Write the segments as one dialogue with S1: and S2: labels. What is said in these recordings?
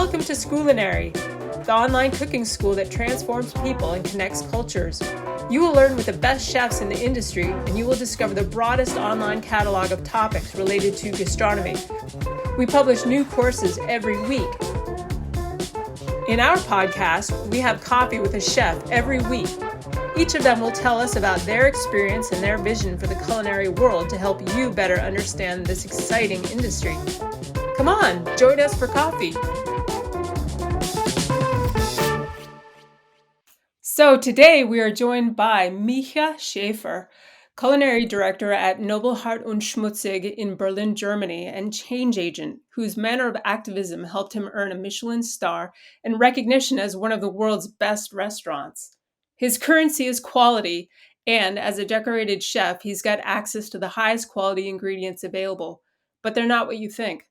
S1: Welcome to Scoolinary, the online cooking school that transforms people and connects cultures. You will learn with the best chefs in the industry, and you will discover the broadest online catalog of topics related to gastronomy. We publish new courses every week. In our podcast, we have coffee with a chef every week. Each of them will tell us about their experience and their vision for the culinary world to help you better understand this exciting industry. Come on, join us for coffee. So today we are joined by Micha Schäfer, culinary director at Nobelhart Schmutzig in Berlin, Germany, and change agent, whose manner of activism helped him earn a Michelin star and recognition as one of the world's best restaurants. His currency is quality, and as a decorated chef, he's got access to the highest quality ingredients available, but they're not what you think.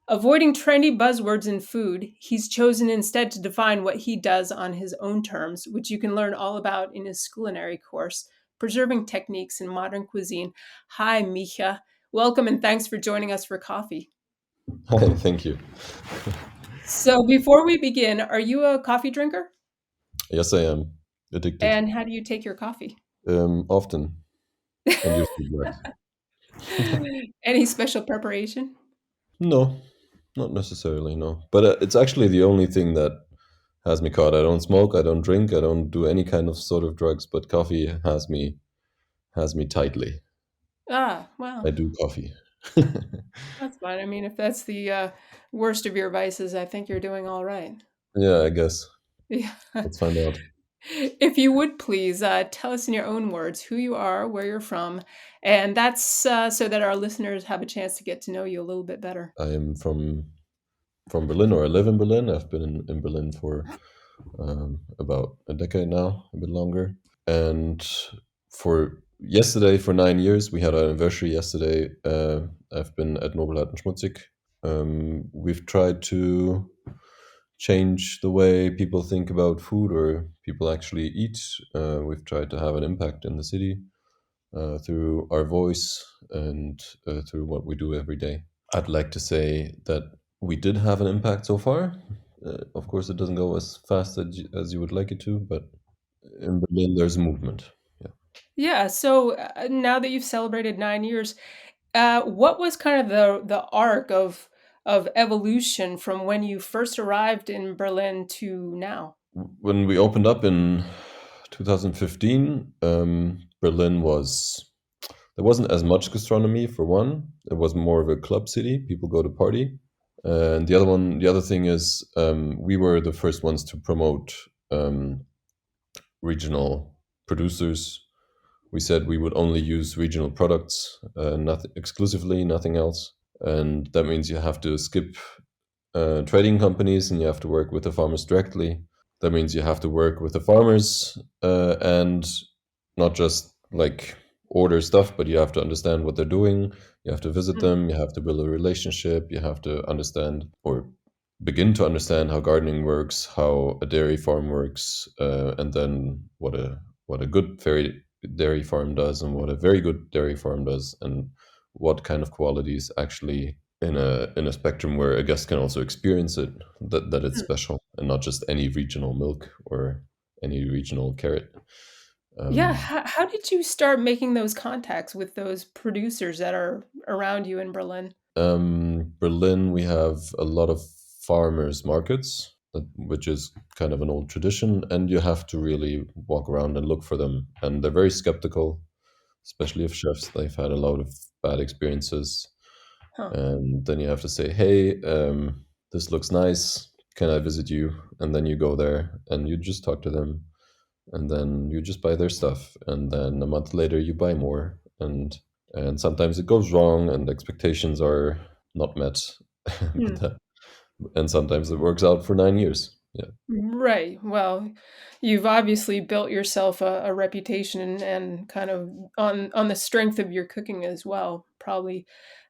S1: Avoiding trendy buzzwords in food, he's chosen instead to define what he does on his own terms, which you can learn all about in his Scoolinary course, Preserving Techniques in Modern Cuisine. Hi, Micha. Welcome and thanks for joining us for coffee.
S2: Hi, thank you.
S1: So before we begin, are you a coffee drinker?
S2: Yes, I am addicted.
S1: And how do you take your coffee?
S2: Often, and usually black.
S1: Any special preparation?
S2: No, not necessarily, no. But it's actually the only thing that has me caught. I don't smoke, I don't drink, I don't do any kind of sort of drugs, but coffee has me tightly.
S1: Wow.
S2: I do coffee.
S1: That's fine. I mean, if that's the worst of your vices, I think you're doing all right.
S2: Yeah, I guess.
S1: Yeah.
S2: Let's find out.
S1: If you would please tell us in your own words who you are, where you're from, and that's so that our listeners have a chance to get to know you a little bit better.
S2: I am from Berlin, or I live in Berlin. I've been in Berlin for about a decade now, a bit longer. And for 9 years, we had our anniversary yesterday. I've been at Nobelhart Schmutzig. We've tried to change the way people think about food or people actually eat. We've tried to have an impact in the city through our voice and through what we do every day. I'd like to say that we did have an impact so far. Of course, it doesn't go as fast as you would like it to, but in Berlin, there's a movement. Yeah.
S1: Yeah. So now that you've celebrated 9 years, what was kind of the arc of evolution from when you first arrived in Berlin to now?
S2: When we opened up in 2015, Berlin there wasn't as much gastronomy for one. It was more of a club city. People go to party. And the other thing is, we were the first ones to promote regional producers. We said we would only use regional products, nothing exclusively, nothing else. And that means you have to skip trading companies and you have to work with the farmers directly. That means you have to work with the farmers and not just like order stuff, but you have to understand what they're doing. You have to visit them. You have to build a relationship. You have to understand or begin to understand how gardening works, how a dairy farm works, and then what a good dairy farm does, and what a very good dairy farm does, and what kind of qualities actually in a spectrum where a guest can also experience it, that it's special and not just any regional milk or any regional carrot.
S1: Yeah.
S2: Um,
S1: How did you start making those contacts with those producers that are around you in Berlin?
S2: Berlin, we have a lot of farmers markets, which is kind of an old tradition, and you have to really walk around and look for them. And they're very skeptical, especially of chefs. They've had a lot of bad experiences.
S1: Huh.
S2: And then you have to say, hey, this looks nice. Can I visit you? And then you go there and you just talk to them. And then you just buy their stuff. And then a month later, you buy more. And sometimes it goes wrong and expectations are not met. but
S1: Hmm.
S2: that, and sometimes it works out for 9 years. Yeah.
S1: Right. Well, you've obviously built yourself a reputation and kind of on the strength of your cooking as well. Probably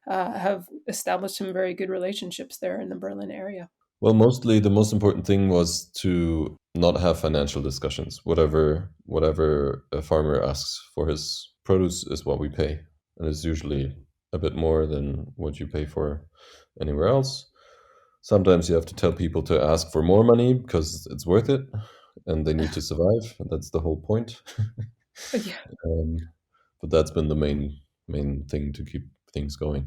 S1: have established some very good relationships there in the Berlin area.
S2: Well, mostly the most important thing was to not have financial discussions. Whatever a farmer asks for his produce is what we pay, and it's usually a bit more than what you pay for anywhere else. Sometimes you have to tell people to ask for more money because it's worth it, and they need to survive. And that's the whole point.
S1: Yeah,
S2: um, but that's been the main thing to keep things going.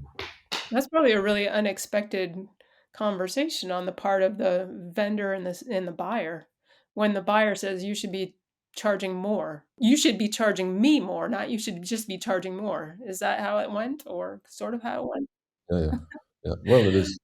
S1: that's probably a really unexpected conversation on the part of the vendor and the buyer. When the buyer says you should be charging more. You should be charging me more, not you should just be charging more. Is that how it went or sort of how it went?
S2: Yeah, yeah, yeah. Well, it is.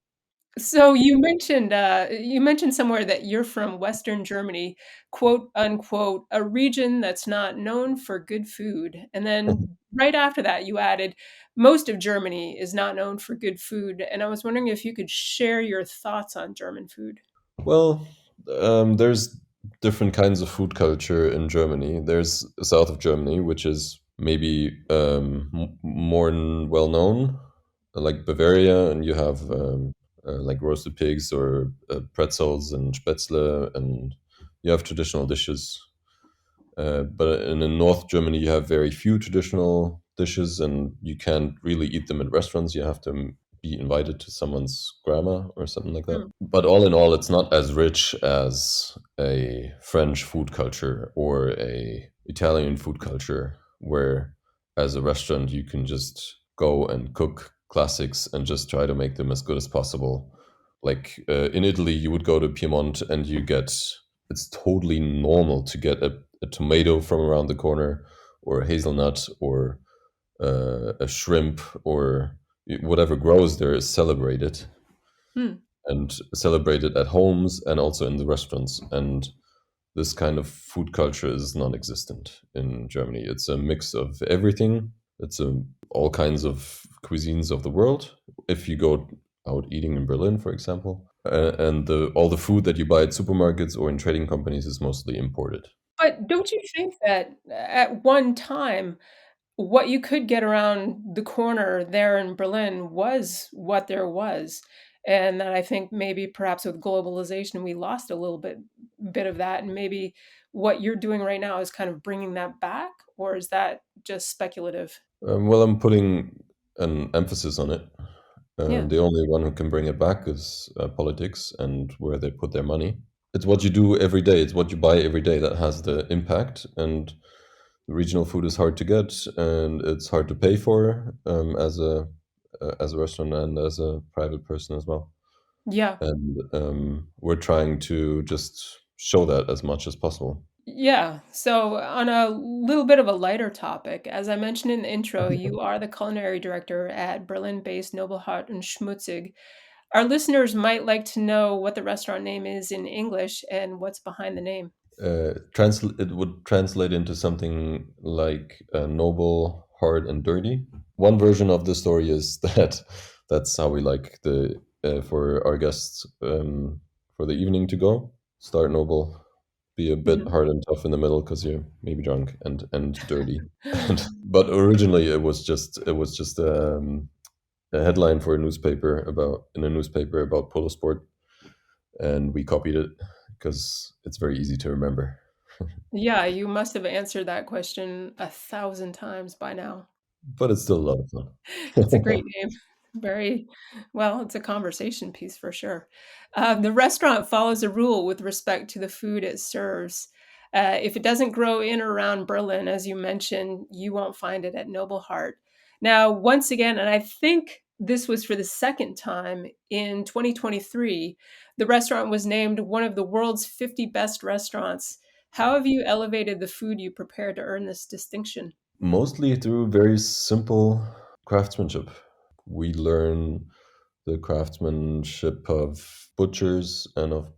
S1: So you mentioned somewhere that you're from Western Germany, quote unquote, a region that's not known for good food. And then right after that, you added, most of Germany is not known for good food. And I was wondering if you could share your thoughts on German food.
S2: Well, there's different kinds of food culture in Germany. There's south of Germany, which is maybe more well known, like Bavaria, and you have like roasted pigs or pretzels and spätzle, and you have traditional dishes. But in North Germany, you have very few traditional dishes, and you can't really eat them at restaurants. You have to be invited to someone's grandma or something like that.
S1: Mm,
S2: But all in all, it's not as rich as a French food culture or a Italian food culture, where as a restaurant you can just go and cook classics and just try to make them as good as possible. Like in Italy, you would go to Piedmont and you get it's totally normal to get a tomato from around the corner or a hazelnut or a shrimp or whatever grows there is celebrated
S1: mm.
S2: and celebrated at homes and also in the restaurants. And this kind of food culture is non-existent in Germany. It's a mix of everything. It's all kinds of cuisines of the world. If you go out eating in Berlin, for example, and all the food that you buy at supermarkets or in trading companies is mostly imported.
S1: But don't you think that at one time, what you could get around the corner there in Berlin was what there was, and that I think maybe perhaps with globalization, we lost a little bit of that, and maybe what you're doing right now is kind of bringing that back, or is that just speculative?
S2: Well, I'm putting an emphasis on it.
S1: Yeah.
S2: The only one who can bring it back is politics and where they put their money. It's what you do every day. It's what you buy every day that has the impact. And regional food is hard to get, and it's hard to pay for as a restaurant and as a private person as well.
S1: Yeah.
S2: And we're trying to just show that as much as possible.
S1: Yeah. So, on a little bit of a lighter topic, as I mentioned in the intro, you are the culinary director at Berlin-based Nobelhart and Schmutzig. Our listeners might like to know what the restaurant name is in English and what's behind the name.
S2: It would translate into something like noble, hard, and dirty. One version of the story is that that's how we like the for our guests for the evening to go. Start noble, be a bit
S1: Mhm.
S2: hard and tough in the middle because you're maybe drunk and dirty. And, but originally it was just a headline for a newspaper about in a newspaper about polo sport, and we copied it because it's very easy to remember.
S1: Yeah, you must have answered that question 1,000 times by now.
S2: But it's still a lot of
S1: It's a great
S2: fun.
S1: name. Very well, it's a conversation piece for sure. The restaurant follows a rule with respect to the food it serves. If it doesn't grow in or around Berlin, as you mentioned, you won't find it at Noble Heart. Now, once again, and I think this was for the second time in 2023, the restaurant was named one of the world's 50 best restaurants. How have you elevated the food you prepare to earn this distinction?
S2: Mostly through very simple craftsmanship. We learn the craftsmanship of butchers and of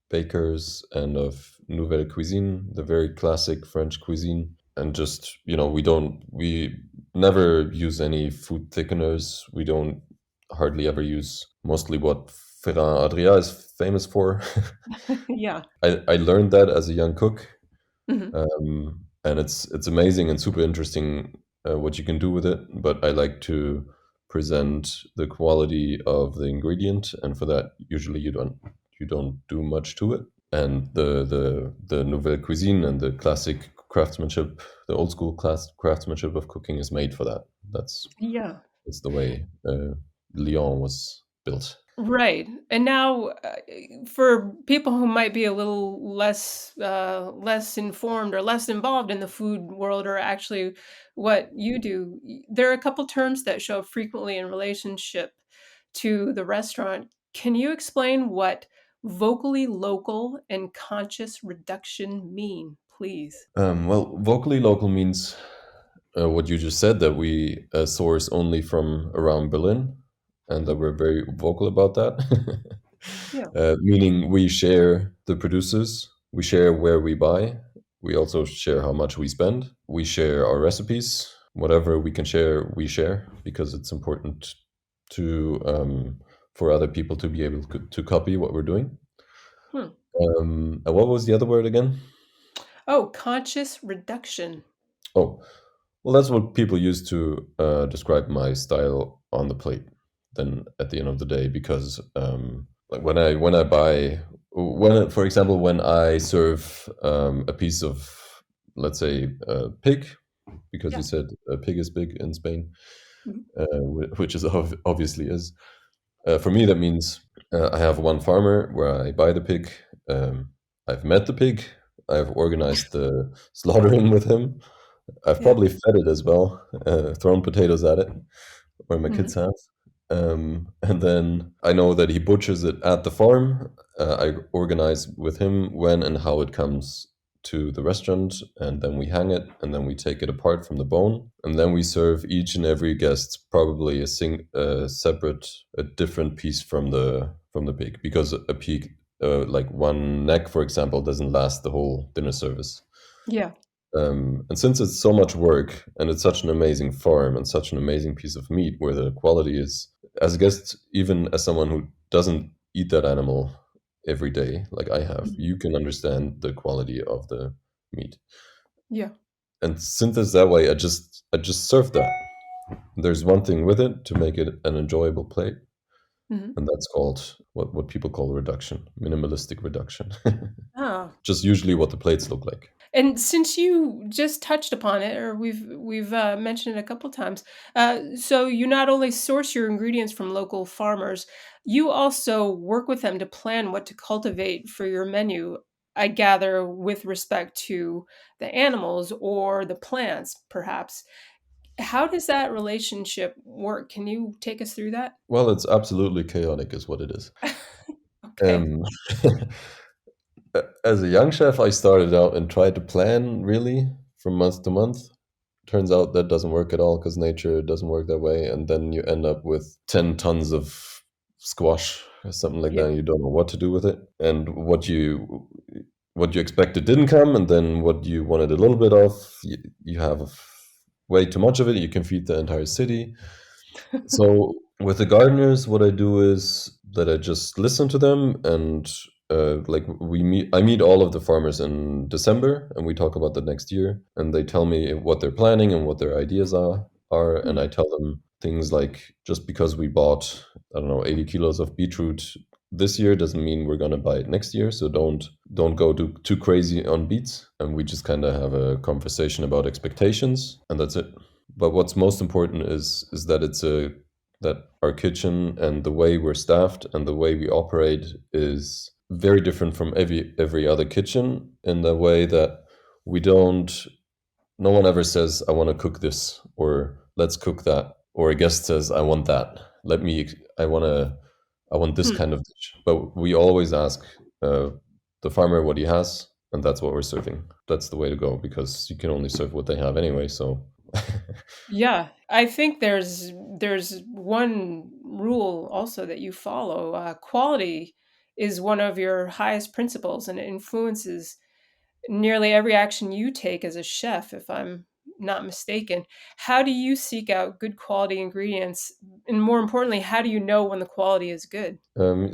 S2: bakers and of nouvelle cuisine, the very classic French cuisine. And just, we never use any food thickeners. We don't hardly ever use mostly what Ferran Adria is famous for.
S1: Yeah.
S2: I learned that as a young cook,
S1: Mhm.
S2: and it's amazing and super interesting what you can do with it. But I like to present the quality of the ingredient, and for that, usually you don't do much to it. And the nouvelle cuisine and the classic craftsmanship, the old school class craftsmanship of cooking is made for that. That's
S1: Yeah.
S2: that's the way Lyon was. built.
S1: Right. And now, for people who might be a little less informed or less involved in the food world, or actually what you do, there are a couple terms that show up frequently in relationship to the restaurant. Can you explain what vocally local and conscious reduction mean, please?
S2: Well, vocally local means what you just said, that we source only from around Berlin, and that
S1: Mhm.
S2: we're very vocal about that.
S1: Yeah.
S2: Meaning we share the producers, we share where we buy, we also share how much we spend, we share our recipes. Whatever we can share, we share, because it's important to for other people to be able to copy what we're doing.
S1: Hmm.
S2: And what was the other word again?
S1: Oh, conscious reduction.
S2: Oh, well, that's what people use to describe my style on the plate. Then at the end of the day, because like when I buy, for example, when I serve a piece of, let's say, pig, because you
S1: Yeah.
S2: said a pig is big in Spain,
S1: Mhm.
S2: which is obviously is. For me, that means I have one farmer where I buy the pig. I've met the pig. I've organized the slaughtering with him. I've
S1: Yeah.
S2: probably fed it as well, thrown potatoes at it, where my kids
S1: Mhm.
S2: have. And then I know that he butchers it at the farm. I organize with him when and how it comes to the restaurant, and then we hang it, and then we take it apart from the bone, and then we serve each and every guest probably separate, a different piece from the pig, because a pig, like one neck, for example, doesn't last the whole dinner service.
S1: Yeah.
S2: And since it's so much work and it's such an amazing farm and such an amazing piece of meat where the quality is, as a guest, even as someone who doesn't eat that animal every day, like I have,
S1: Mhm.
S2: you can understand the quality of the meat.
S1: Yeah.
S2: And since it's that way, I just serve that. There's one thing with it to make it an enjoyable plate,
S1: Mhm.
S2: and that's called what people call reduction, minimalistic reduction.
S1: Oh.
S2: Just usually what the plates look like.
S1: And since you just touched upon it, or we've mentioned it a couple times, so you not only source your ingredients from local farmers, you also work with them to plan what to cultivate for your menu. I gather with respect to the animals or the plants, perhaps. How does that relationship work? Can you take us through that?
S2: Well, it's absolutely chaotic, is what it is.
S1: Okay.
S2: Um, as a young chef, I started out and tried to plan really from month to month. Turns out that doesn't work at all because nature doesn't work that way. And then you end up with 10 tons of squash or something like that.
S1: Yeah.
S2: And you don't know what to do with it. And what you expected didn't come. And then what you wanted a little bit of, you have way too much of it. You can feed the entire city. So with the gardeners, what I do is that I just listen to them, and like I meet all of the farmers in December, and we talk about the next year, and they tell me what they're planning and what their ideas are, and I
S1: Mhm.
S2: tell them things like, just because we bought, I don't know, 80 kilos of beetroot this year doesn't mean we're gonna buy it next year. So don't go too crazy on beets, and we just kind of have a conversation about expectations, and that's it. But what's most important is that that our kitchen and the way we're staffed and the way we operate is very different from every other kitchen, in the way that we don't no one ever says, I want to cook this, or let's cook that, or a guest says, I want that, I want to I want this
S1: Hmm.
S2: kind of dish. But we always ask uh, the farmer what he has, and that's what we're serving. That's the way to go, because you can only serve what they have anyway. So
S1: Yeah, I think there's one rule also that you follow. Quality is one of your highest principles, and it influences nearly every action you take as a chef, if I'm not mistaken. How do you seek out good quality ingredients? And more importantly, how do you know when the quality is good?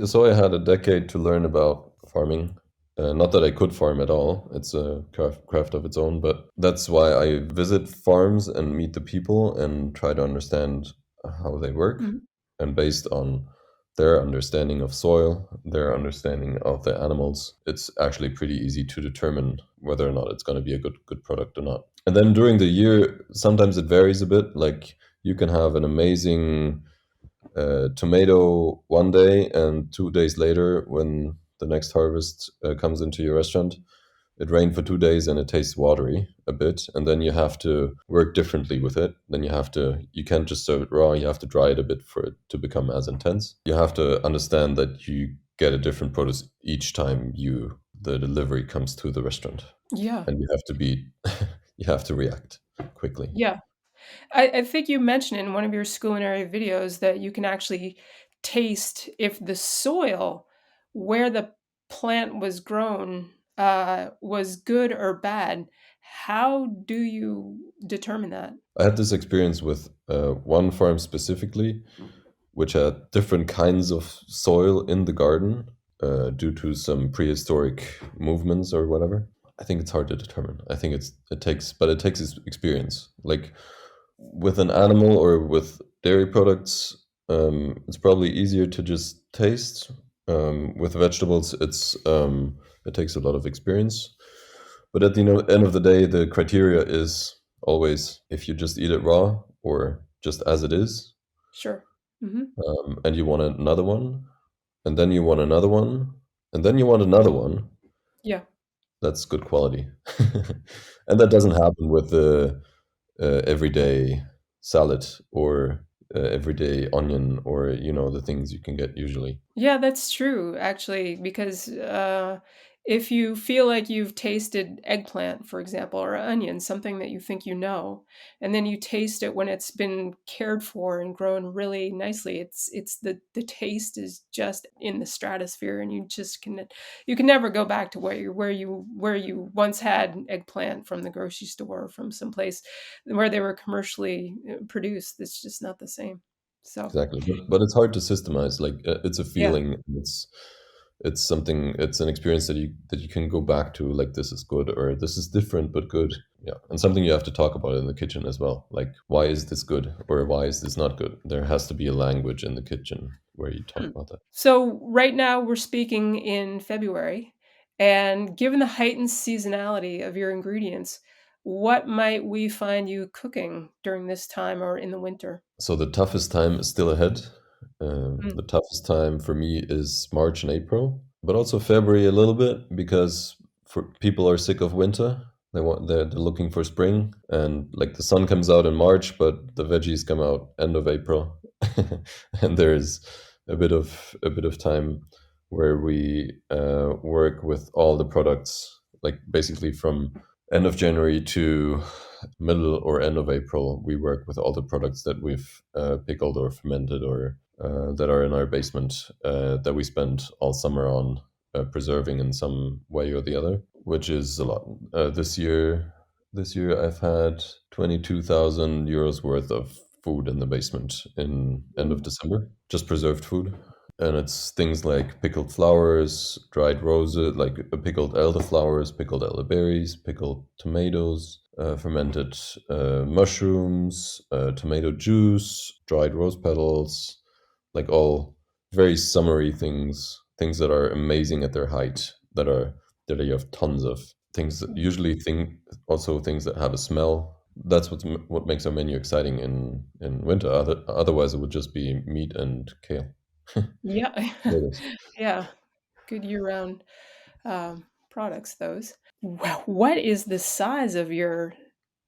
S2: So I had a decade to learn about farming. Not that I could farm at all. It's a craft of its own, but that's why I visit farms and meet the people and try to understand how they work.
S1: Mhm.
S2: And based on their understanding of soil, their understanding of the animals, it's actually pretty easy to determine whether or not it's going to be a good product or not. And then during the year, sometimes it varies a bit. Like, you can have an amazing tomato one day, and 2 days later, when the next harvest comes into your restaurant, it rained for 2 days and it tastes watery a bit, and then you have to work differently with it. Then you can't just serve it raw, you have to dry it a bit for it to become as intense. You have to understand that you get a different produce each time the delivery comes to the restaurant,
S1: Yeah.
S2: and you have to be you have to react quickly.
S1: Yeah. I think you mentioned in one of your Scoolinary videos that you can actually taste if the soil where the plant was grown was good or bad. How do you determine that?
S2: I had this experience with one farm specifically, which had different kinds of soil in the garden due to some prehistoric movements or whatever. I think it's hard to determine. I think it takes experience. Like with an animal or with dairy products, it's probably easier to just taste. With vegetables, it takes a lot of experience. But at the end of the day, the criteria is always if you just eat it raw or just as it is,
S1: Sure. Hmm.
S2: and you want another one, and then you want another one, and then you want another one,
S1: Yeah.
S2: that's good quality. And that doesn't happen with the everyday salad or everyday onion or the things you can get usually.
S1: Yeah, that's true, actually, because if you feel like you've tasted eggplant, for example, or onion, something that you think you know, and then you taste it when it's been cared for and grown really nicely, it's the taste is just in the stratosphere, and you can never go back to where you once had eggplant from the grocery store or from someplace where they were commercially produced. It's just not the same. So
S2: Exactly, but it's hard to systemize. Like it's a
S1: yeah.
S2: feeling. It's something. It's an experience that you can go back to. Like this is good or this is different but good. Yeah, and something you have to talk about in the kitchen as well. Like why is this good or why is this not good? There has to be a language in the kitchen where you talk about that.
S1: So right now we're speaking in February, and given the heightened seasonality of your ingredients, what might we find you cooking during this time or in the winter?
S2: So the toughest time is still ahead.
S1: Mm.
S2: The toughest time for me is March and April, but also February a little bit because for people are sick of winter. They're looking for spring, and like the sun comes out in March, but the veggies come out end of April, and there's a bit of time where we work with all the products, like basically from end of January to middle or end of April, we work with all the products that we've pickled or fermented or that are in our basement that we spend all summer on preserving in some way or the other, which is a lot. This year I've had 22,000 euros worth of food in the basement in end of
S1: Ooh.
S2: December, just preserved food. And it's things like pickled flowers, dried roses, like pickled elderflowers, pickled elderberries, pickled tomatoes, fermented mushrooms, tomato juice, dried rose petals, like all very summery things that are amazing at their height, that you have tons of things. Also things that have a smell. That's what makes our menu exciting in winter. Otherwise, it would just be meat and kale.
S1: Yeah.
S2: Potatoes.
S1: Yeah. Good year-round products, those. Wow. What is the size of your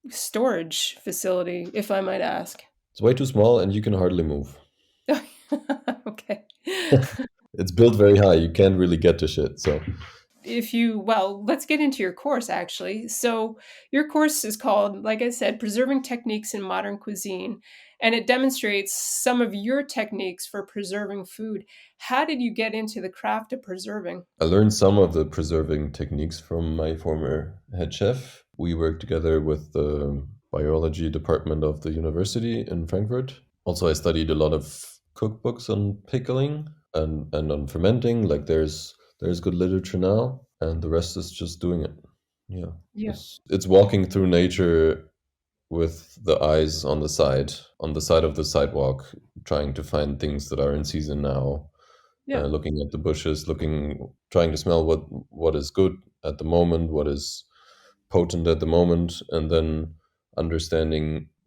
S1: storage facility, if I might ask?
S2: It's way too small, and you can hardly move.
S1: Okay.
S2: It's built very high. You can't really get to shit. So
S1: Well, let's get into your course actually. So, your course is called, like I said, Preserving Techniques in Modern Cuisine, and it demonstrates some of your techniques for preserving food. How did you get into the craft of preserving?
S2: I learned some of the preserving techniques from my former head chef. We worked together with the biology department of the university in Frankfurt. Also, I studied a lot of cookbooks on pickling and on fermenting. Like there's good literature now, and the rest is just doing it. Yeah,
S1: Yeah.
S2: it's walking through nature with the eyes on the side of the sidewalk, trying to find things that are in season now,
S1: Yeah.
S2: looking at the bushes, trying to smell what is good at the moment, what is potent at the moment, and then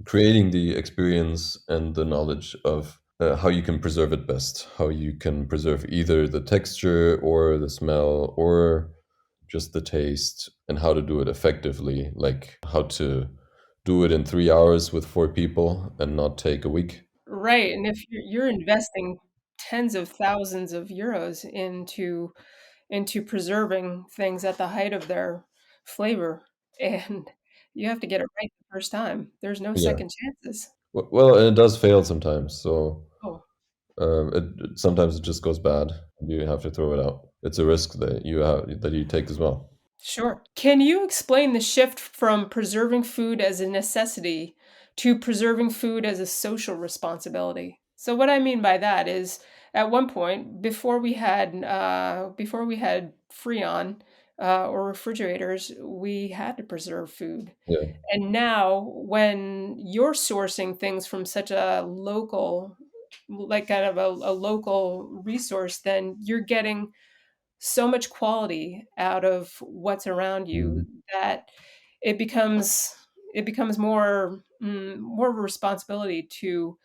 S2: creating the experience and the knowledge of how you can preserve it best, how you can preserve either the texture or the smell or just the taste, and how to do it effectively, like how to do it in 3 hours with 4 people and not take a week.
S1: Right, and if you're investing tens of thousands of euros into preserving things at the height of their flavor, and you have to get it right the first time. There's no
S2: Yeah.
S1: second chances.
S2: Well, and it does fail sometimes. So
S1: Oh,
S2: sometimes it just goes bad. You have to throw it out. It's a risk that you take as well.
S1: sure. Can you explain the shift from preserving food as a necessity to preserving food as a social responsibility? So what I mean by that is, at one point, before we had Freon or refrigerators, we had to preserve food.
S2: Yeah.
S1: And now, when you're sourcing things from such a local, like kind of a local resource, then you're getting so much quality out of what's around
S2: Mhm.
S1: you that it becomes it becomes more of a responsibility to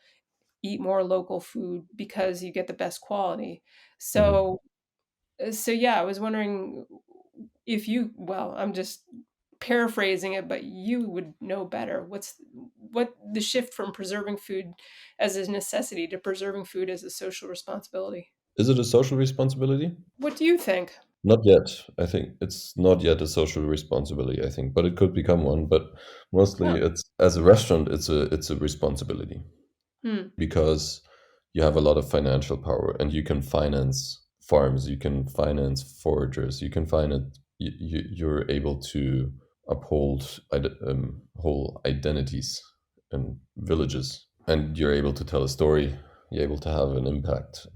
S1: eat more local food because you get the best quality.
S2: Mhm.
S1: So yeah, I was wondering if you, well, I'm just paraphrasing it, but you would know better. What the shift from preserving food as a necessity to preserving food as a social responsibility?
S2: Is it a social responsibility?
S1: What do you think?
S2: Not yet. I think it's not yet a social responsibility, I think, but it could become one. But mostly
S1: Yeah.
S2: it's as a restaurant, it's a responsibility
S1: Hmm.
S2: because you have a lot of financial power and you can finance farms, you can finance foragers, you can finance you're able to uphold whole identities and villages, and you're able to tell a story, you're able to have an impact.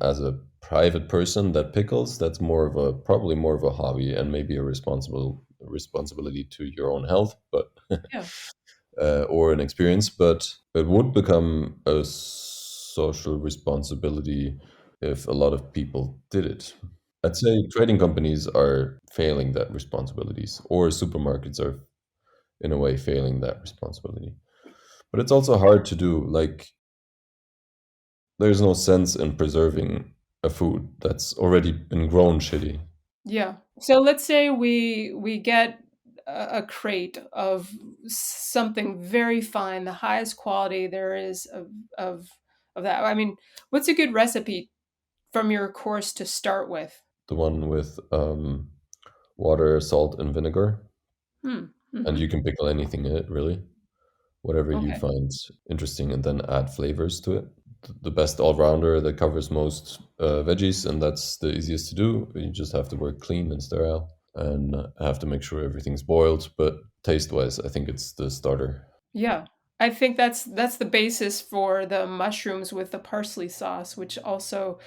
S2: As a private person that pickles, that's more of a probably more of a hobby and maybe a responsibility to your own health, but
S1: Yeah.
S2: or an experience, but it would become a social responsibility if a lot of people did it. I'd say trading companies are failing that responsibilities, or supermarkets are in a way failing that responsibility. But it's also hard to do. Like, there's no sense in preserving a food that's already been grown shitty.
S1: Yeah. So let's say we get a crate of something very fine, the highest quality there is of of that. I mean, what's a good recipe from your course to start with?
S2: The one with water, salt, and vinegar,
S1: Hmm.
S2: and
S1: Hmm.
S2: you can pickle anything in it, really. Whatever you
S1: Okay.
S2: find interesting, and then add flavors to it. The best all rounder that covers most veggies, and that's the easiest to do. You just have to work clean and sterile, and have to make sure everything's boiled. But taste wise, I think it's the starter.
S1: Yeah. I think that's the basis for the mushrooms with the parsley sauce, which also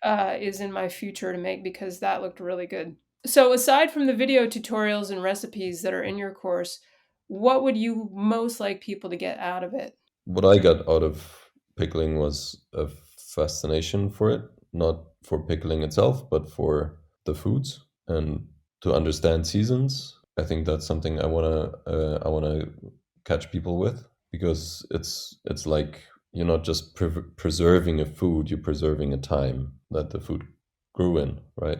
S1: is in my future to make because that looked really good. So, aside from the video tutorials and recipes that are in your course, what would you most like people to get out of it?
S2: What I got out of pickling was a fascination for it, not for pickling itself, but for the foods and to understand seasons. I think that's something I wanna catch people with, because it's like you're not just preserving a food, you're preserving a time that the food grew in, right?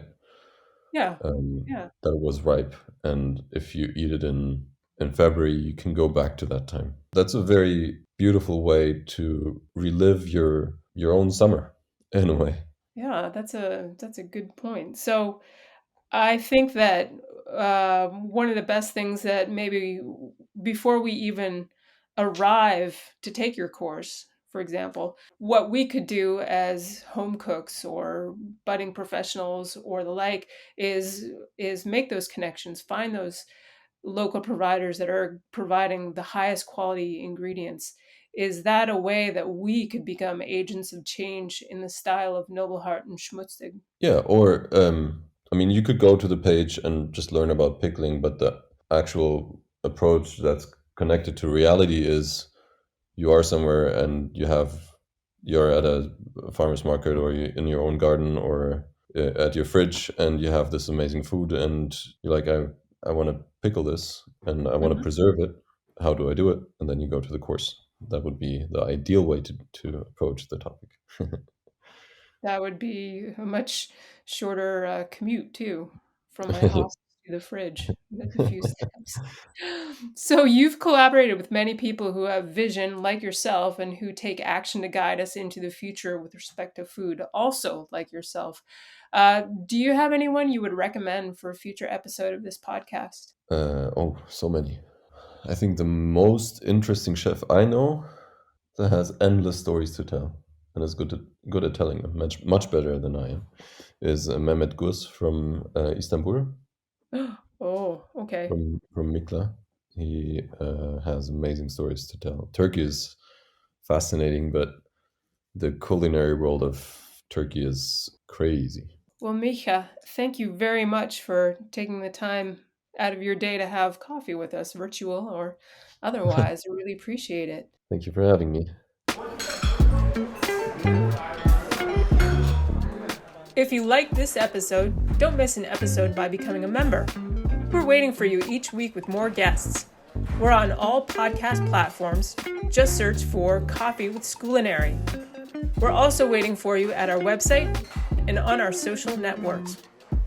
S1: Yeah. Yeah.
S2: That it was ripe, and if you eat it in February, you can go back to that time. That's a very beautiful way to relive your own summer in a way.
S1: Yeah, that's a good point. So, I think that one of the best things that maybe before we even arrive to take your course, for example, what we could do as home cooks or budding professionals or the like is make those connections, find those local providers that are providing the highest quality ingredients. Is that a way that we could become agents of change in the style of Nobelhart and Schmutzig?
S2: Yeah, or I mean, you could go to the page and just learn about pickling, but the actual approach that's connected to reality is you are somewhere and you're at a farmer's market, or you in your own garden, or at your fridge, and you have this amazing food, and you're like, I want to pickle this and I want to
S1: Mhm.
S2: preserve it. How do I do it? And then you go to the course. that would be the ideal way to approach the topic.
S1: That would be a much shorter commute too, from my
S2: Yes.
S1: office to the fridge. That's a few steps. So you've collaborated with many people who have vision like yourself and who take action to guide us into the future with respect to food, also like yourself. Do you have anyone you would recommend for a future episode of this podcast?
S2: Oh, so many. I think the most interesting chef I know that has endless stories to tell and is good at telling them, much better than I am, is Mehmet Gus from Istanbul,
S1: Oh, okay.
S2: from Mikla. He has amazing stories to tell. Turkey is fascinating, but the culinary world of Turkey is crazy.
S1: Well, Micha, thank you very much for taking the time out of your day to have coffee with us, virtual or otherwise. I really appreciate it.
S2: Thank you for having me.
S1: If you like this episode, don't miss an episode by becoming a member. We're waiting for you each week with more guests. We're on all podcast platforms. Just search for Coffee with Scoolinary. We're also waiting for you at our website and on our social networks,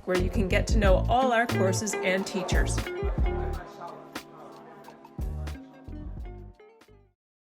S1: where you can get to know all our courses and teachers.